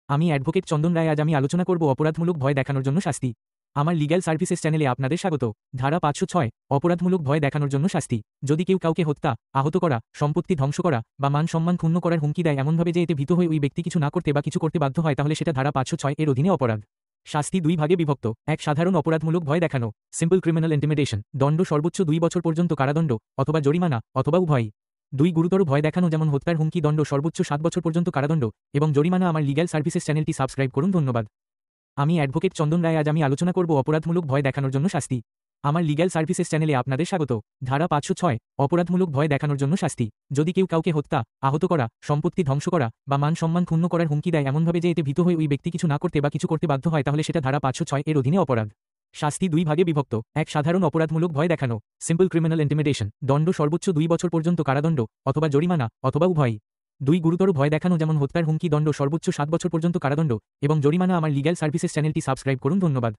আমি অ্যাডভোকেট চন্দন রায়। আজ আমি আলোচনা করব অপরাধমূলক ভয় দেখানোর জন্য শাস্তি। আমার লিগ্যাল সার্ভিসেস চ্যানেলে আপনাদের স্বাগত। ধারা 506 অপরাধমূলক ভয় দেখানোর জন্য শাস্তি। যদি কেউ কাউকে হত্যা, আহত করা, সম্পত্তি ধ্বংস করা বা মান সম্মান ক্ষুণ্ণ করার হুমকি দেয় এমনভাবে যে এতে ভীত হয়ে ওই ব্যক্তি কিছু না করতে বা কিছু করতে বাধ্য হয় তাহলে সেটা ধারা 506 এর অধীনে অপরাধ। শাস্তি দুই ভাগে বিভক্ত। এক, সাধারণ অপরাধমূলক ভয় দেখানো, সিম্পল ক্রিমিনাল ইন্টিমিডেশন, দণ্ড সর্বোচ্চ 2 বছর পর্যন্ত কারাদণ্ড অথবা জরিমানা অথবা উভয়ই। দুই, গুরুতর ভয় দেখানো যেমন হত্যার হুমকি, দণ্ড সর্বোচ্চ 7 বছর পর্যন্ত কারাদণ্ড এবং জরিমানা। আমার লিগ্যাল সার্ভিসেস চ্যানেলটি সাবস্ক্রাইব করুন। ধন্যবাদ। আমি অ্যাডভোকেট চন্দন রায়। আজ আমি আলোচনা করব অপরাধমূলক ভয় দেখানোর জন্য শাস্তি। আমার লিগ্যাল সার্ভিসেস চ্যানেলে আপনাদের স্বাগত। ধারা 506 অপরাধমূলক ভয় দেখানোর জন্য শাস্তি। যদি কেউ কাউকে হত্যা, আহত করা, সম্পত্তি ধ্বংস করা বা মান সম্মান ক্ষুণ্ণ করার হুমকি দেয় এমনভাবে যে এতে ভীত হয়ে ওই ব্যক্তি কিছু না করতে বা কিছু করতে বাধ্য হয় তাহলে সেটা ধারা 506 এর অধীনে অপরাধ। শাস্তি দুই ভাগে বিভক্ত। এক, সাধারণ অপরাধমূলক ভয় দেখানো, সিম্পল ক্রিমিনাল ইন্টিমিডেশন, দণ্ড সর্বোচ্চ 2 বছর পর্যন্ত কারাদণ্ড অথবা জরিমানা অথবা উভয়ই। দুই, গুরুতর ভয় দেখানো যেমন হত্যার হুমকি, দণ্ড সর্বোচ্চ 7 বছর পর্যন্ত কারাদণ্ড এবং জরিমানা। আমার লিগ্যাল সার্ভিসেস চ্যানেলটি সাবস্ক্রাইব করুন। ধন্যবাদ।